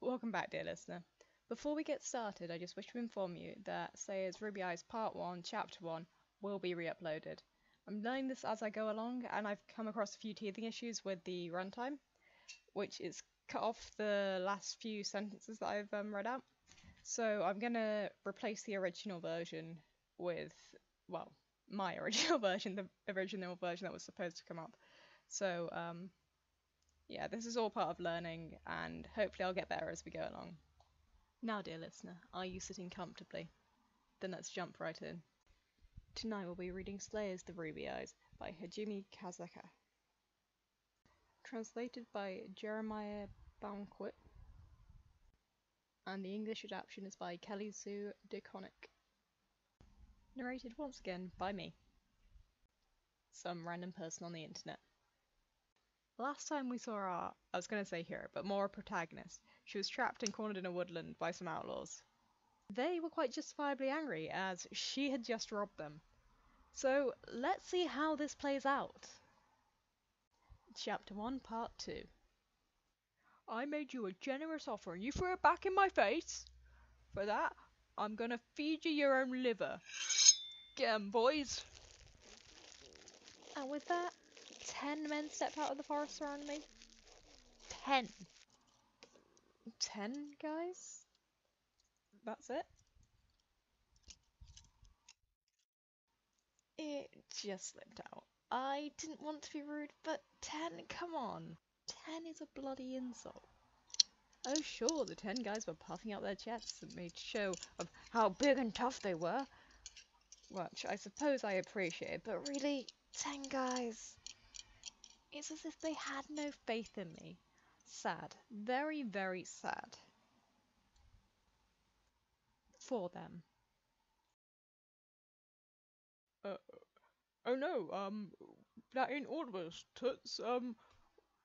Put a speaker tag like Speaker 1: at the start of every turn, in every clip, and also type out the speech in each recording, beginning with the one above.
Speaker 1: Welcome back, dear listener. Before we get started, I just wish to inform you that Slayer's Ruby Eye's Part 1, Chapter 1 will be re-uploaded. I'm learning this as I go along, and I've come across a few teething issues with the runtime, which is cut off the last few sentences that I've read out. So I'm going to replace the original version with, well, my original version, the original version that was supposed to come up. So, yeah, this is all part of learning, and hopefully I'll get better as we go along. Now, dear listener, are you sitting comfortably? Then let's jump right in. Tonight we'll be reading Slayer's The Ruby Eyes by Hajime Kazaka. Translated by Jeremiah Banquet, and the English adaptation is by Kelly Sue DeConnick. Narrated once again by me, some random person on the internet. Last time we saw our, I was going to say hero, but more a protagonist. She was trapped and cornered in a woodland by some outlaws. They were quite justifiably angry, as she had just robbed them. So let's see how this plays out. Chapter 1, Part 2. I made you a generous offer and you threw it back in my face? For that, I'm gonna feed you your own liver. Get 'em, boys! And with that, 10 men stepped out of the forest surrounding me. 10. 10 guys? That's it? It just slipped out. I didn't want to be rude, but 10, come on. 10 is a bloody insult. Oh sure, the 10 guys were puffing out their chests and made show of how big and tough they were. Which I suppose I appreciate, but really, 10 guys. It's as if they had no faith in me. Sad. Very, very sad. For them. Oh no, that ain't all of us, Toots.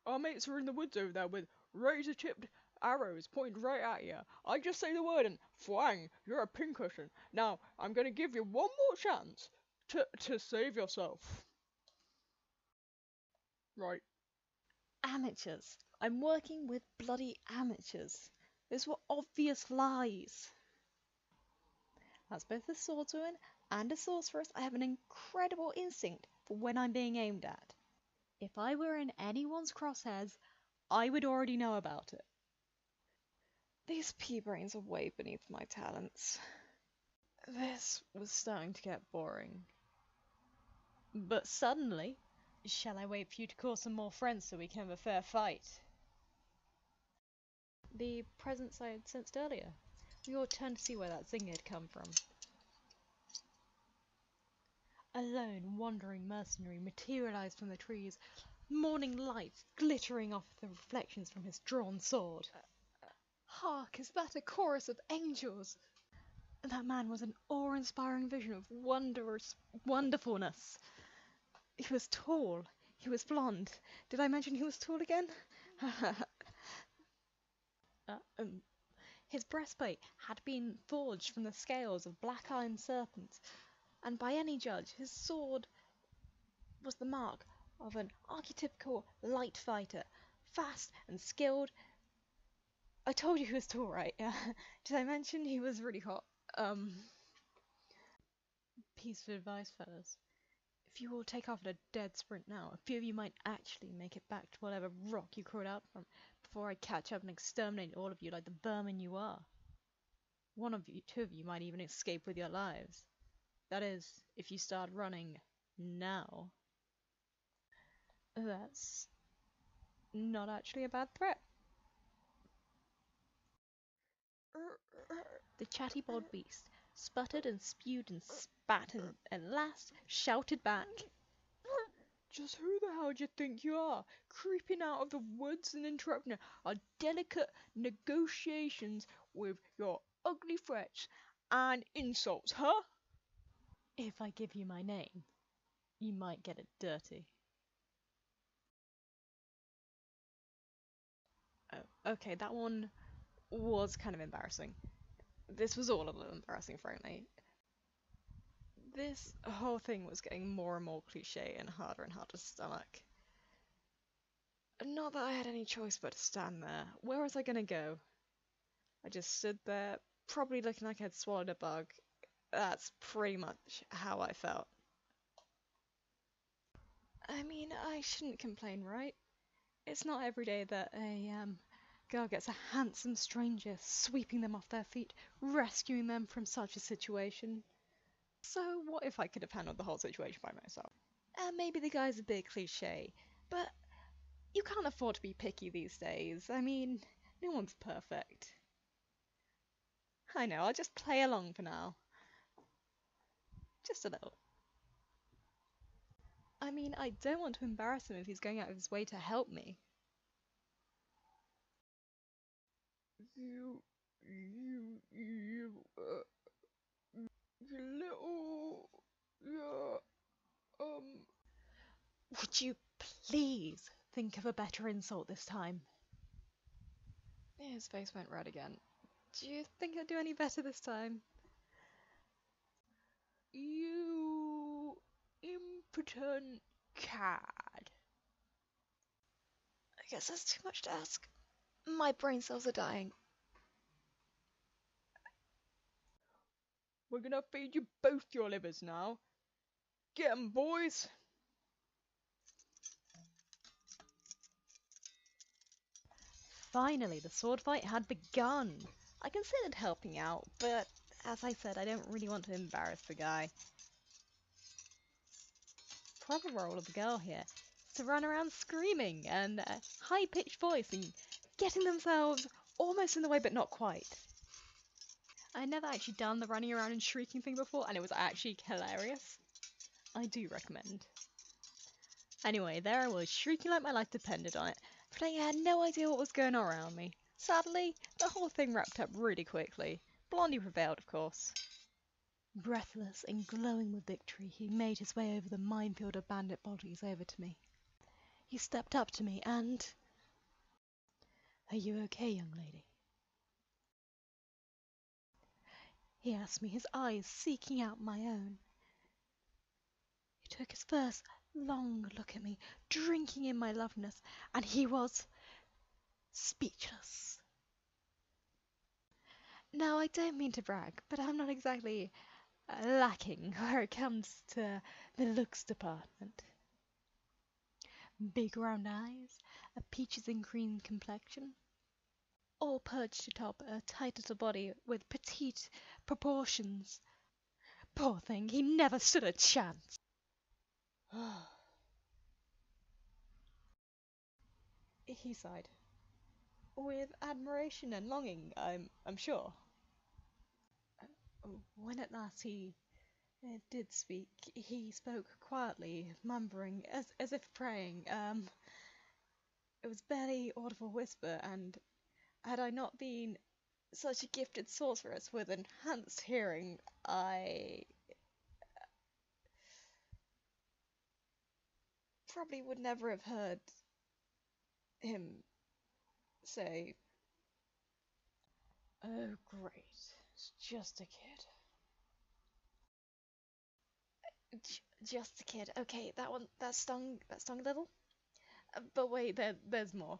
Speaker 1: Our mates are in the woods over there with razor-tipped arrows pointed right at you. I just say the word and fwang, you're a pincushion. Now, I'm gonna give you one more chance to save yourself. Right. Amateurs. I'm working with bloody amateurs. Those were obvious lies. As both a swordswoman and a sorceress, I have an incredible instinct for when I'm being aimed at. If I were in anyone's crosshairs, I would already know about it. These pea-brains are way beneath my talents. This was starting to get boring. But suddenly... Shall I wait for you to call some more friends so we can have a fair fight? The presence I had sensed earlier. We all turned to see where that zing had come from. A lone, wandering mercenary materialized from the trees, morning lights glittering off the reflections from his drawn sword. Hark, is that a chorus of angels? That man was an awe-inspiring vision of wonderfulness. He was tall. He was blonde. Did I mention he was tall again? His breastplate had been forged from the scales of black iron serpents, and by any judge, his sword was the mark of an archetypical light fighter, fast and skilled. I told you he was tall, right? Did I mention he was really hot? Piece of advice, fellas. If you all take off at a dead sprint now, a few of you might actually make it back to whatever rock you crawled out from before I catch up and exterminate all of you like the vermin you are. One of you, two of you might even escape with your lives. That is, if you start running now. That's not actually a bad threat. The chatty bold beast sputtered and spewed and spat and at last shouted back. Just who the hell do you think you are, creeping out of the woods and interrupting our delicate negotiations with your ugly threats and insults, huh? If I give you my name, you might get it dirty. Oh, okay, that one was kind of embarrassing. This was all a little embarrassing, frankly. This whole thing was getting more and more cliche and harder to stomach. Not that I had any choice but to stand there. Where was I gonna go? I just stood there, probably looking like I'd swallowed a bug. That's pretty much how I felt. I mean, I shouldn't complain, right? It's not every day that a girl gets a handsome stranger sweeping them off their feet, rescuing them from such a situation. So what if I could have handled the whole situation by myself? Maybe the guy's a bit cliche, but you can't afford to be picky these days. I mean, no one's perfect. I know, I'll just play along for now. Just a little. I mean, I don't want to embarrass him if he's going out of his way to help me. You little, yeah, Would you please think of a better insult this time? His face went red again. Do you think I'd do any better this time? You impotent cad. I guess that's too much to ask. My brain cells are dying. We're gonna feed you both your livers now. Get 'em, boys! Finally, the sword fight had begun. I considered helping out, but as I said, I don't really want to embarrass the guy. Proper role of the girl here is to run around screaming and high-pitched voice and getting themselves almost in the way, but not quite. I'd never actually done the running around and shrieking thing before, and it was actually hilarious. I do recommend. Anyway, there I was, shrieking like my life depended on it, pretending I had no idea what was going on around me. Sadly, the whole thing wrapped up really quickly. Blondie prevailed, of course. Breathless and glowing with victory, he made his way over the minefield of bandit bodies over to me. He stepped up to me and... "Are you okay, young lady?" he asked me, his eyes seeking out my own. He took his first long look at me, drinking in my loveliness, and he was speechless. Now, I don't mean to brag, but I'm not exactly lacking where it comes to the looks department. Big round eyes, a peaches and cream complexion, all perched atop a tight little body with petite proportions. Poor thing, he never stood a chance. He sighed. With admiration and longing, I'm sure. When at last he did speak, he spoke quietly, mumbling, as if praying. It was barely audible whisper, and had I not been such a gifted sorceress with enhanced hearing, I probably would never have heard him say, "Oh, great, it's just a kid." Just a kid. Okay, that stung a little. But wait, there's more.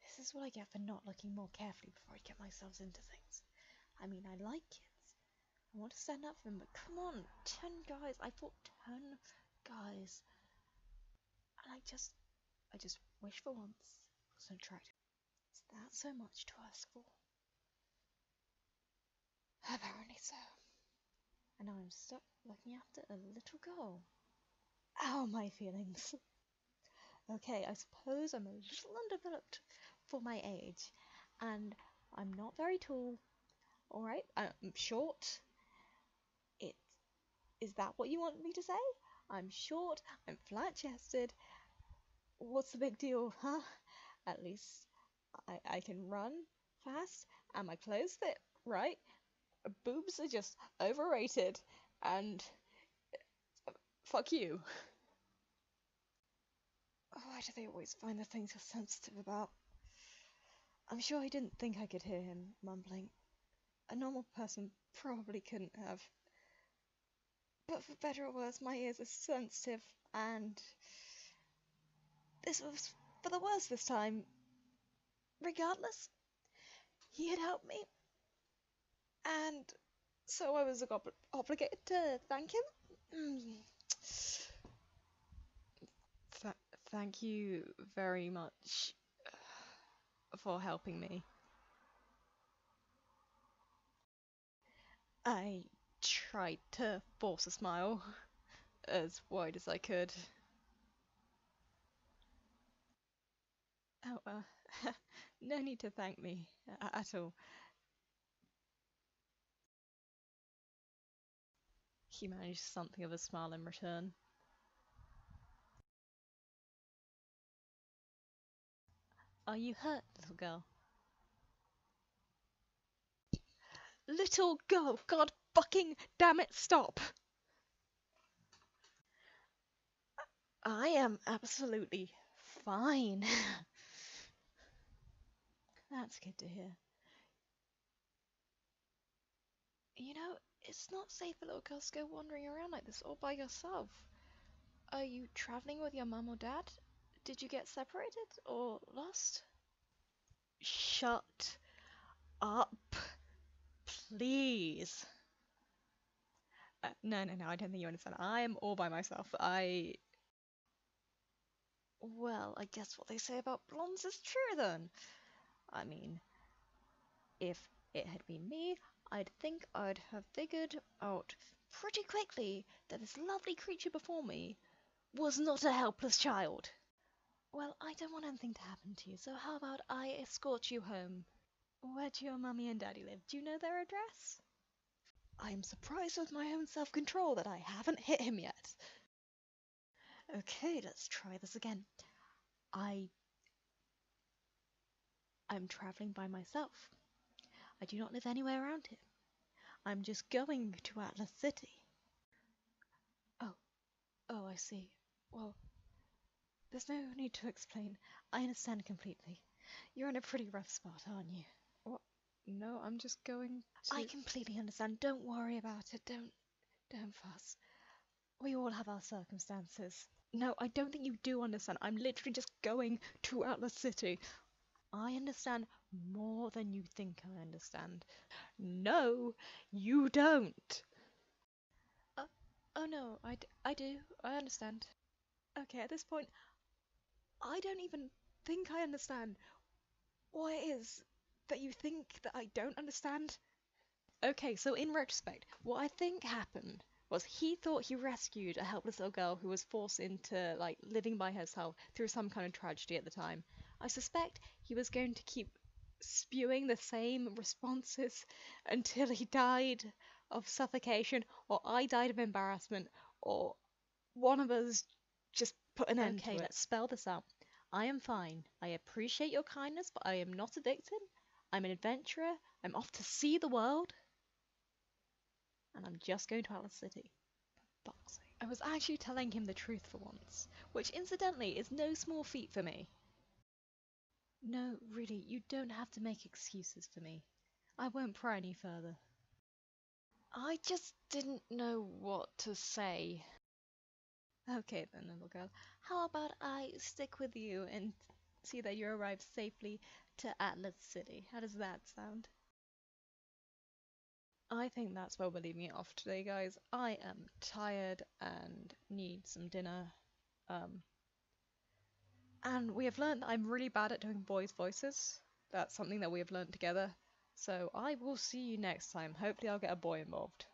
Speaker 1: This is what I get for not looking more carefully before I get myself into things. I mean, I like kids. I want to stand up for them, but come on, 10 guys. I fought 10 guys. And I just wish for once I wasn't attractive. Is that so much to ask for? Apparently so. And now I'm stuck looking after a little girl. Ow, my feelings. Okay, I suppose I'm a little undeveloped for my age, and I'm not very tall. Alright, I'm short. It is that what you want me to say? I'm short, I'm flat-chested. What's the big deal, huh? At least I can run fast, and my clothes fit, right? Boobs are just overrated, and fuck you. Why do they always find the things you're sensitive about? I'm sure he didn't think I could hear him mumbling. A normal person probably couldn't have. But for better or worse, my ears are sensitive, and this was for the worse this time. Regardless, he had helped me, and so I was obligated to thank him. Mm. Th Thank you very much for helping me. I tried to force a smile as wide as I could. Oh, no need to thank me at all. He managed something of a smile in return. Are you hurt, little girl? Little girl! God fucking damn it, stop! I am absolutely fine. That's good to hear. You know, it's not safe for little girls to go wandering around like this all by yourself. Are you traveling with your mum or dad? Did you get separated or lost? Shut up, please. No, no, no, I don't think you understand. I am all by myself. Well, I guess what they say about blondes is true then. I mean, if it had been me, I'd think I'd have figured out pretty quickly that this lovely creature before me was not a helpless child. Well, I don't want anything to happen to you, so how about I escort you home? Where do your mummy and daddy live? Do you know their address? I am surprised with my own self-control that I haven't hit him yet. Okay, let's try this again. I I'm traveling by myself. I do not live anywhere around here. I'm just going to Atlas City. Oh, oh, I see. Well, there's no need to explain. I understand completely. You're in a pretty rough spot, aren't you? What? No, I'm just going to... I completely understand. Don't worry about it. Don't fuss. We all have our circumstances. No, I don't think you do understand. I'm literally just going to Atlas City. I understand more than you think I understand. No, you don't. Uh, oh no, I do. I understand. Okay, at this point, I don't even think I understand what it is that you think that I don't understand. Okay, so in retrospect, what I think happened was he thought he rescued a helpless little girl who was forced into like living by herself through some kind of tragedy at the time. I suspect he was going to keep spewing the same responses until he died of suffocation, or I died of embarrassment, or one of us just put an end to it. Okay, let's spell this out. I am fine. I appreciate your kindness, but I am not a victim. I'm an adventurer. I'm off to see the world. And I'm just going to Alice City. For fuck's sake. I was actually telling him the truth for once, which incidentally is no small feat for me. No, really, you don't have to make excuses for me. I won't pry any further. I just didn't know what to say. Okay then, little girl. How about I stick with you and see that you arrive safely to Atlas City? How does that sound? I think that's where we're leaving it off today, guys. I am tired and need some dinner. Um, and we have learned that I'm really bad at doing boys' voices. That's something that we have learned together. So I will see you next time. Hopefully I'll get a boy involved.